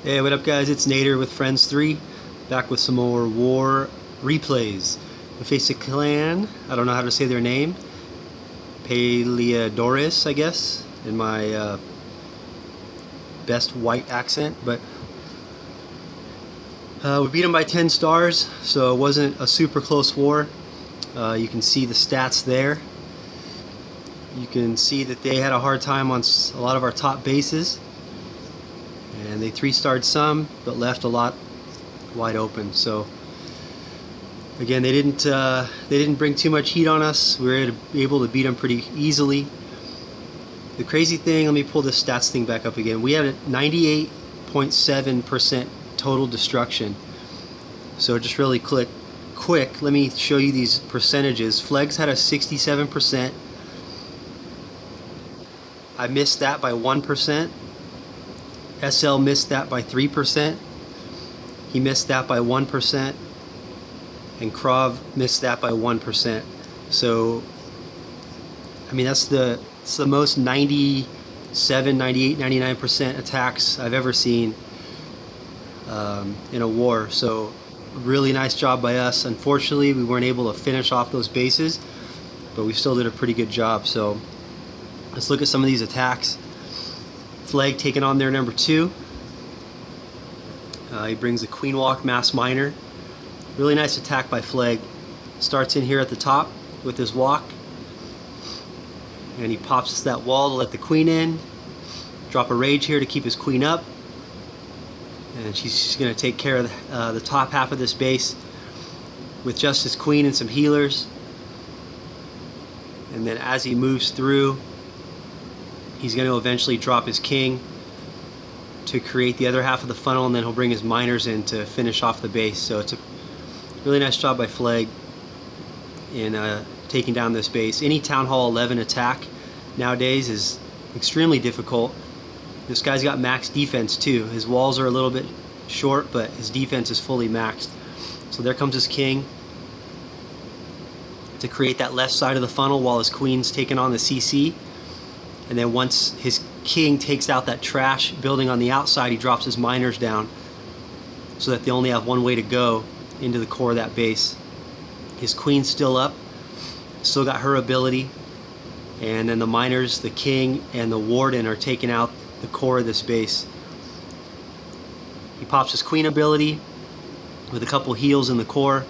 Hey, what up guys? It's Nader with Friends 3, back with some more war replays. We face a clan, I don't know how to say their name, Peleiadores, I guess, in my best white accent, but we beat them by 10 stars, so it wasn't a super close war. You can see the stats there. You can see that they had a hard time on a lot of our top bases. And they 3-starred some, but left a lot wide open. So again, they didn't bring too much heat on us. We were able to beat them pretty easily. The crazy thing, let me pull this stats thing back up again. We had a 98.7% total destruction. So just really quick, let me show you these percentages. Flegs had a 67%. I missed that by 1%. SL missed that by 3%. He missed that by 1%. And Krav missed that by 1%. So, I mean, it's the most 97, 98, 99% attacks I've ever seen in a war. So, really nice job by us. Unfortunately, we weren't able to finish off those bases, but we still did a pretty good job. So, let's look at some of these attacks. Flag taking on their number 2. He brings a Queen Walk Mass Miner. Really nice attack by Flag. Starts in here at the top with his walk. And he pops that wall to let the queen in. Drop a rage here to keep his queen up. And she's going to take care of the top half of this base with just his queen and some healers. And then as he moves through, he's going to eventually drop his king to create the other half of the funnel, and then he'll bring his miners in to finish off the base. So it's a really nice job by Flag in taking down this base. Any Town Hall 11 attack nowadays is extremely difficult. This guy's got max defense too. His walls are a little bit short, but his defense is fully maxed. So there comes his king to create that left side of the funnel while his queen's taking on the CC. And then once his king takes out that trash building on the outside, he drops his miners down so that they only have one way to go into the core of that base. His queen's still up, still got her ability, and then the miners, the king, and the warden are taking out the core of this base. He pops his queen ability with a couple heals in the core.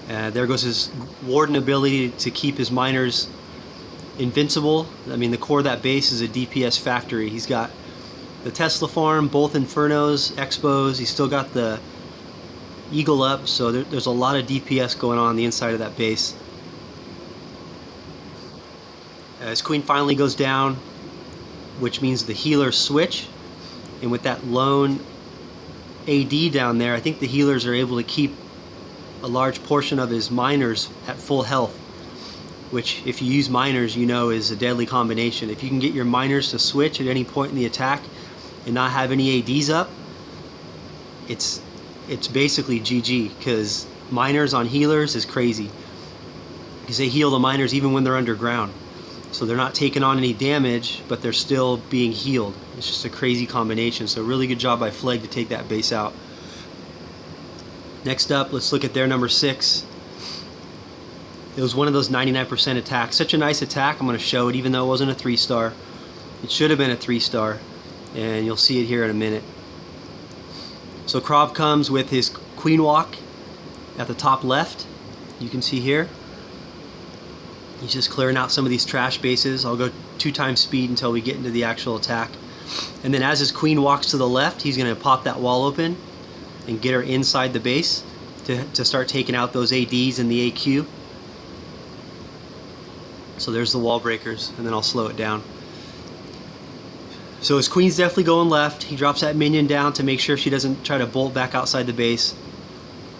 There goes his warden ability to keep his miners invincible. I mean, the core of that base is a DPS factory. He's got the Tesla farm, both Infernos, Expos. He's still got the Eagle up, so there's a lot of DPS going on the inside of that base. His queen finally goes down, which means the healers switch. And with that lone AD down there, I think the healers are able to keep a large portion of his miners at full health, which, if you use miners, you know is a deadly combination. If you can get your miners to switch at any point in the attack and not have any ADs up, it's basically GG, because miners on healers is crazy, because they heal the miners even when they're underground. So they're not taking on any damage, but they're still being healed. It's just a crazy combination. So really good job by Flag to take that base out. Next up, let's look at their number 6. It was one of those 99% attacks. Such a nice attack. I'm going to show it even though it wasn't a 3-star. It should have been a 3-star, and you'll see it here in a minute. So Krav comes with his Queen Walk at the top left. You can see here. He's just clearing out some of these trash bases. I'll go 2 times speed until we get into the actual attack. And then as his queen walks to the left, he's going to pop that wall open and get her inside the base to start taking out those ADs and the AQ. So there's the wall breakers, and then I'll slow it down. So his queen's definitely going left. He drops that minion down to make sure she doesn't try to bolt back outside the base.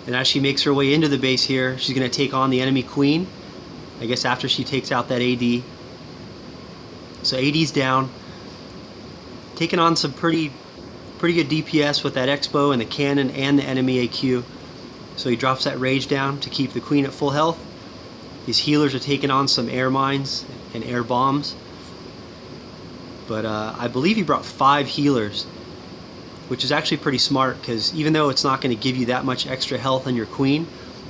And as she makes her way into the base here, she's going to take on the enemy queen, I guess after she takes out that AD. So AD's down. Taking on some pretty good DPS with that Expo and the cannon and the enemy AQ. So he drops that rage down to keep the queen at full health. These healers are taking on some air mines and air bombs. But I believe he brought 5 healers which is actually pretty smart, because even though it's not going to give you that much extra health on your queen,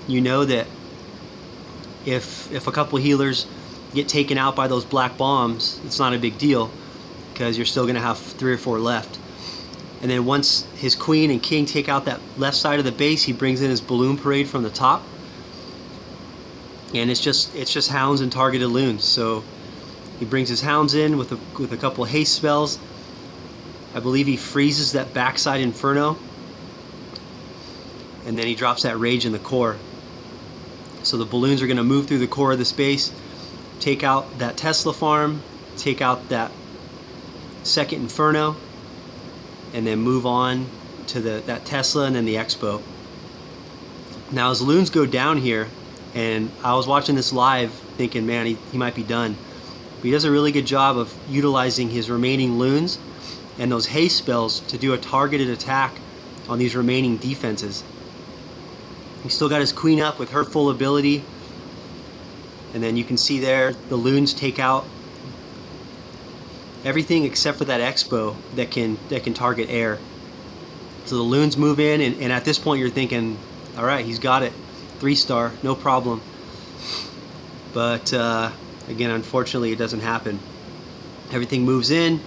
you know that if a couple healers get taken out by those black bombs, it's not a big deal, because you're still going to have 3 or 4 left. And then once his queen and king take out that left side of the base, he brings in his balloon parade from the top, and it's just hounds and targeted loons. So he brings his hounds in with a couple of haste spells. I believe he freezes that backside inferno, and then he drops that rage in the core. So the balloons are going to move through the core of the space, take out that Tesla farm, take out that second inferno, and then move on to that Tesla and then the expo. Now as loons go down here, and I was watching this live thinking, man, he might be done. But he does a really good job of utilizing his remaining loons and those haste spells to do a targeted attack on these remaining defenses. He's still got his queen up with her full ability, and then you can see there the loons take out everything except for that expo that can target air. So the loons move in, and at this point you're thinking, all right, he's got it, 3-star, no problem. But again, unfortunately, it doesn't happen. Everything moves in,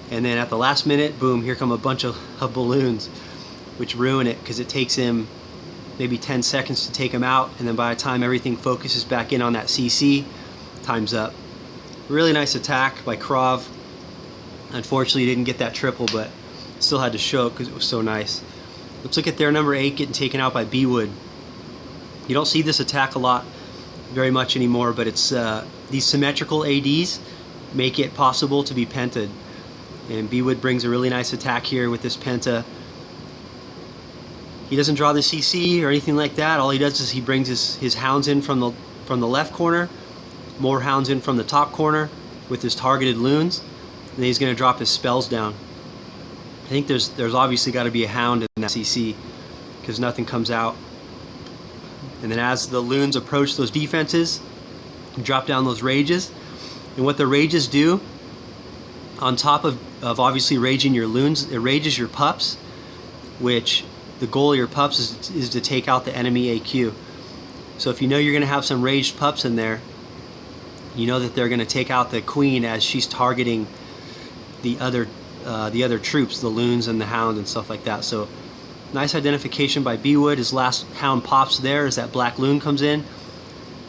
and then at the last minute, boom, here come a bunch of balloons, which ruin it, because it takes him maybe 10 seconds to take him out, and then by the time everything focuses back in on that CC, time's up. Really nice attack by Krav. Unfortunately, he didn't get that triple, but still had to show it because it was so nice. Let's look at their number 8 getting taken out by B-Wood. You don't see this attack a lot, very much anymore, but it's these symmetrical ADs make it possible to be pented. And B-Wood brings a really nice attack here with this penta. He doesn't draw the CC or anything like that. All he does is he brings his hounds in from the left corner, more hounds in from the top corner with his targeted loons, and then he's going to drop his spells down. I think there's obviously got to be a hound in that CC, because nothing comes out. And then as the loons approach those defenses, you drop down those rages. And what the rages do, on top of obviously raging your loons, it rages your pups, which the goal of your pups is to take out the enemy AQ. So if you know you're going to have some raged pups in there, you know that they're going to take out the queen as she's targeting the other troops, the loons and the hound and stuff like that. So nice identification by B-Wood. His last hound pops there as that black loon comes in,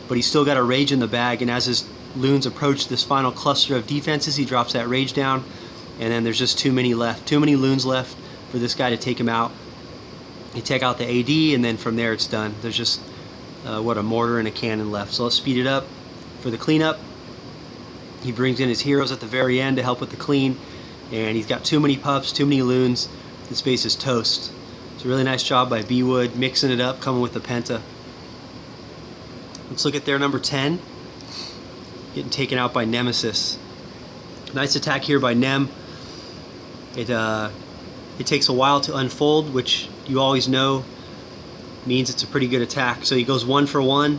but he's still got a rage in the bag, and as his loons approach this final cluster of defenses, he drops that rage down, and then there's just too many loons left for this guy to take him out. You take out the AD, and then from there it's done. There's just a mortar and a cannon left. So let's speed it up for the cleanup. He brings in his heroes at the very end to help with the clean, and he's got too many pups, too many loons. This base is toast. It's a really nice job by B-Wood, mixing it up, coming with the penta. Let's look at their number 10, getting taken out by Nemesis. Nice attack here by Nem. It takes a while to unfold, which you always know means it's a pretty good attack. So he goes 1 for 1,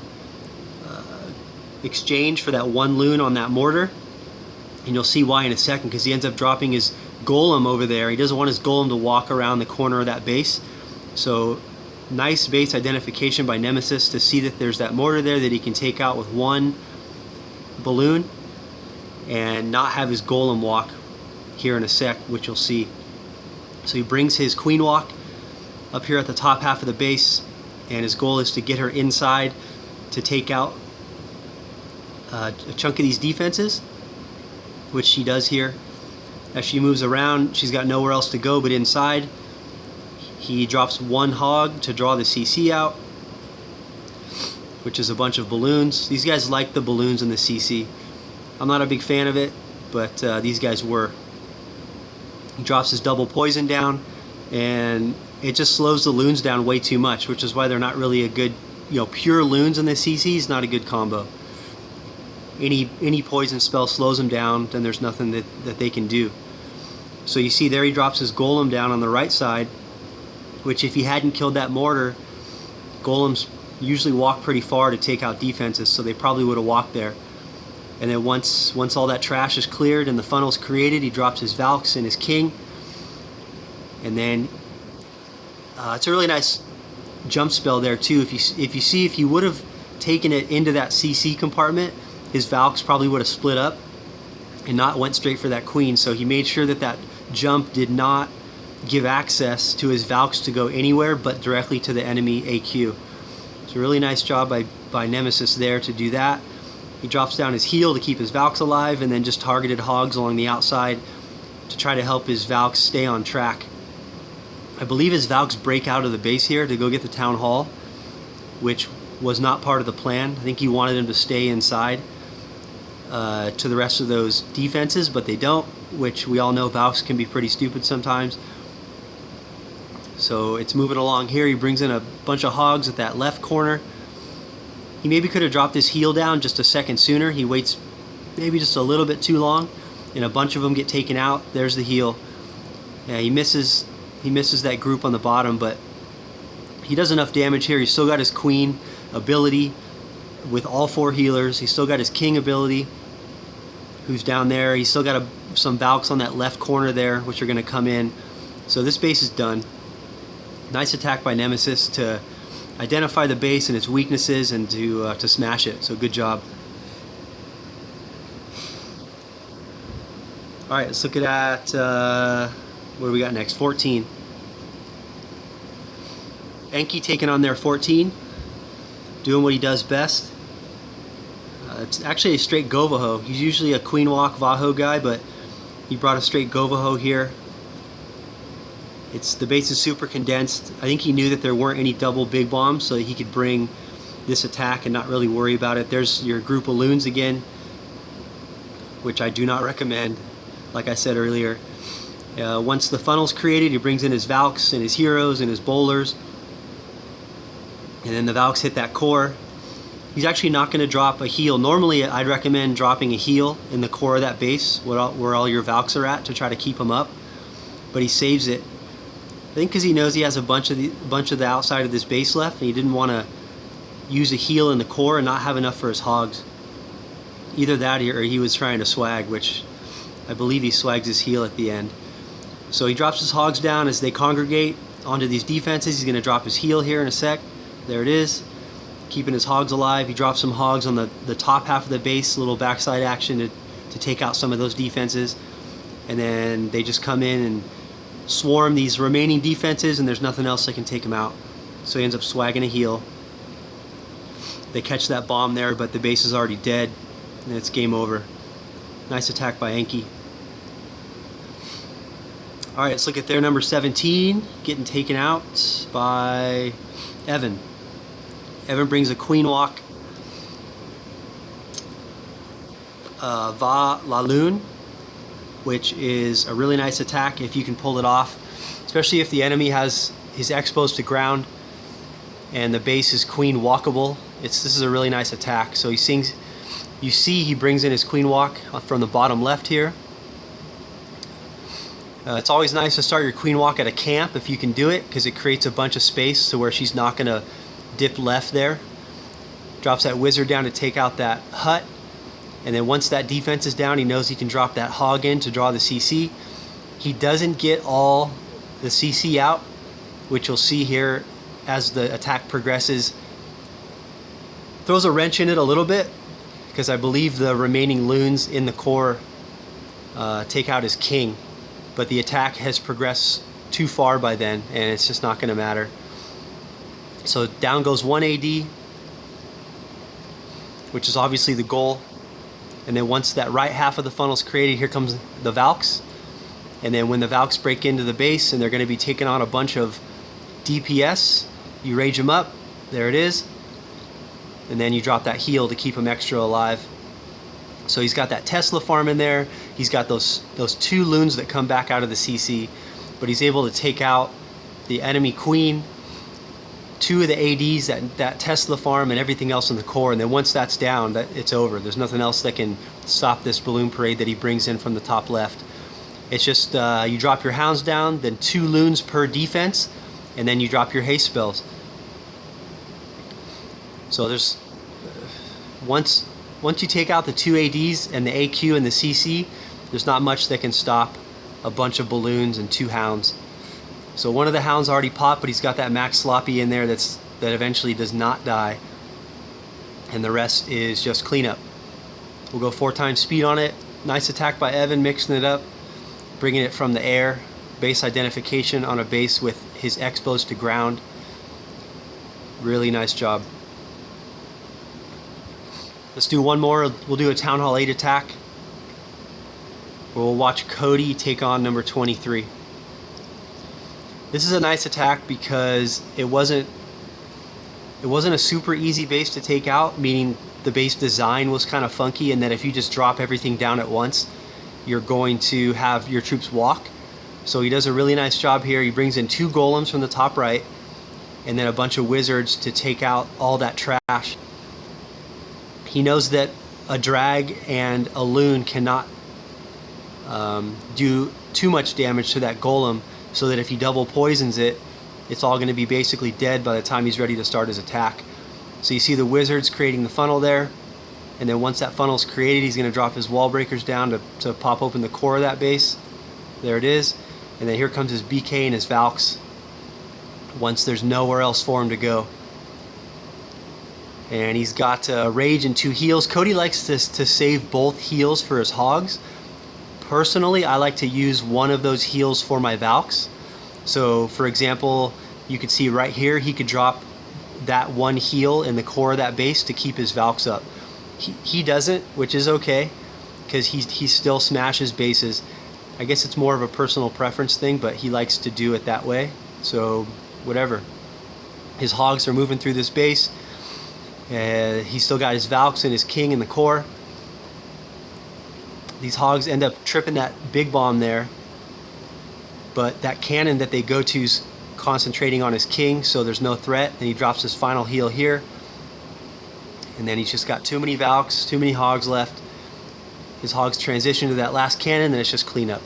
exchange for that 1 loon on that mortar, and you'll see why in a second, because he ends up dropping his golem over there. He doesn't want his golem to walk around the corner of that base. So nice base identification by Nemesis to see that there's that mortar there that he can take out with 1 balloon and not have his golem walk here in a sec, which you'll see. So he brings his queen walk up here at the top half of the base, and his goal is to get her inside to take out a chunk of these defenses, which she does here. As she moves around, she's got nowhere else to go but inside. He drops 1 hog to draw the CC out, which is a bunch of balloons. These guys like the balloons in the CC. I'm not a big fan of it, but these guys were. He drops his double poison down, and it just slows the loons down way too much, which is why they're not really a good, pure loons in the CC is not a good combo. Any poison spell slows them down, then there's nothing that they can do. So you see there he drops his golem down on the right side, which if he hadn't killed that mortar, golems usually walk pretty far to take out defenses, so they probably would have walked there. And then once all that trash is cleared and the funnel's created, he drops his Valks and his king. And then it's a really nice jump spell there too. If you would have taken it into that CC compartment, his Valks probably would have split up and not went straight for that queen. So he made sure that that jump did not give access to his Valks to go anywhere but directly to the enemy AQ. It's a really nice job by Nemesis there to do that. He drops down his heel to keep his Valks alive, and then just targeted hogs along the outside to try to help his Valks stay on track. I believe his Valks break out of the base here to go get the town hall, which was not part of the plan. I think he wanted him to stay inside to the rest of those defenses, but they don't, which we all know Valks can be pretty stupid sometimes. So it's moving along here. He brings in a bunch of hogs at that left corner. He maybe could have dropped his heel down just a second sooner. He waits maybe just a little bit too long, and a bunch of them get taken out. There's the heel. Yeah, he misses that group on the bottom, but he does enough damage here. He's still got his queen ability with all 4 healers. He's still got his king ability, who's down there. He's still got some Valks on that left corner there, which are going to come in. So this base is done. Nice attack by Nemesis to identify the base and its weaknesses and to smash it. So good job. All right, let's look at what do we got next? 14. Enki taking on their 14, doing what he does best. It's actually a straight Govaho. He's usually a Queen Walk Vaho guy, but he brought a straight Govaho here. The base is super condensed. I think he knew that there weren't any double big bombs, so he could bring this attack and not really worry about it. There's your group of loons again, which I do not recommend, like I said earlier. Once the funnel's created, he brings in his Valks and his heroes and his bowlers, and then the Valks hit that core. He's actually not going to drop a heal. Normally I'd recommend dropping a heal in the core of that base where all your Valks are at to try to keep them up, but he saves it. I think because he knows he has a bunch of the outside of this base left, and he didn't want to use a heal in the core and not have enough for his hogs. Either that or he was trying to swag, which I believe he swags his heal at the end. So he drops his hogs down as they congregate onto these defenses. He's going to drop his heal here in a sec. There it is. Keeping his hogs alive. He drops some hogs on the top half of the base, a little backside action to take out some of those defenses. And then they just come in and swarm these remaining defenses, and there's nothing else that can take him out. So he ends up swagging a heal. They catch that bomb there, but the base is already dead, and it's game over. Nice attack by Enki. Alright, let's look at their number 17, getting taken out by Evan. Evan brings a Queen Walk Va La Lune, which is a really nice attack if you can pull it off, especially if the enemy is exposed to ground and the base is queen walkable. This is a really nice attack. So you see he brings in his Queen Walk from the bottom left here. It's always nice to start your Queen Walk at a camp if you can do it, because it creates a bunch of space to where she's not going to dip left there. Drops that wizard down to take out that hut. And then once that defense is down, he knows he can drop that hog in to draw the CC. He doesn't get all the CC out, which you'll see here as the attack progresses. Throws a wrench in it a little bit, because I believe the remaining loons in the core take out his king. But the attack has progressed too far by then, and it's just not going to matter. So down goes 1 AD, which is obviously the goal. And then once that right half of the funnel is created, here comes the Valks. And then when the Valks break into the base and they're going to be taking on a bunch of DPS, you rage them up. There it is. And then you drop that heal to keep them extra alive. So he's got that Tesla farm in there. He's got those 2 loons that come back out of the CC. But he's able to take out the enemy queen, 2 of the ADs, that Tesla farm, and everything else in the core. And then once that's down, it's over. There's nothing else that can stop this balloon parade that he brings in from the top left. It's just you drop your hounds down, then 2 loons per defense, and then you drop your haste spells. So there's once you take out the 2 ADs and the AQ and the CC, there's not much that can stop a bunch of balloons and 2 hounds. So one of the hounds already popped, but he's got that max sloppy in there that eventually does not die. And the rest is just cleanup. We'll go 4 times speed on it. Nice attack by Evan, mixing it up, bringing it from the air. Base identification on a base with his expos to ground. Really nice job. Let's do one more. We'll do a Town Hall 8 attack. We'll watch Cody take on number 23. This is a nice attack because it wasn't a super easy base to take out, meaning the base design was kind of funky, and that if you just drop everything down at once, you're going to have your troops walk. So he does a really nice job here. He brings in 2 golems from the top right, and then a bunch of wizards to take out all that trash. He knows that a drag and a loon cannot do too much damage to that golem, so that if he double poisons it, it's all going to be basically dead by the time he's ready to start his attack. So you see the wizards creating the funnel there, and then once that funnel's created, he's going to drop his wall breakers down to pop open the core of that base. There it is. And then here comes his BK and his Valks once there's nowhere else for him to go. And he's got a rage and 2 heals. Cody likes to save both heals for his hogs. Personally, I like to use one of those heals for my Valks. So for example, you can see right here, he could drop that 1 heal in the core of that base to keep his Valks up. He doesn't, which is okay, because he still smashes bases. I guess it's more of a personal preference thing, but he likes to do it that way. So whatever. His hogs are moving through this base. He's still got his Valks and his king in the core. These hogs end up tripping that big bomb there, but that cannon that they go to is concentrating on his king, so there's no threat. And he drops his final heal here, and then he's just got too many Valks, too many hogs left. His hogs transition to that last cannon, and it's just cleanup.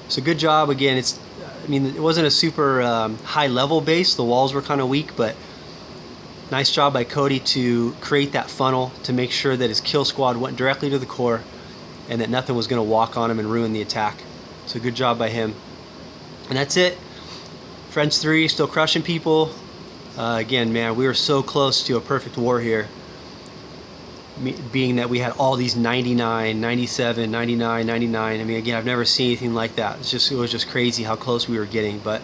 So good job again. It wasn't a super high level base. The walls were kind of weak, but nice job by Cody to create that funnel to make sure that his kill squad went directly to the core, and that nothing was going to walk on him and ruin the attack. So good job by him. And that's it. French 3 still crushing people. Again, man, we were so close to a perfect war here. Being that we had all these 99, 97, 99, 99. I mean, again, I've never seen anything like that. It was just crazy how close we were getting. But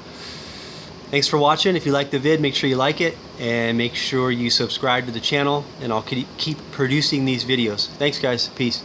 thanks for watching. If you like the vid, make sure you like it, and make sure you subscribe to the channel, and I'll keep producing these videos. Thanks, guys. Peace.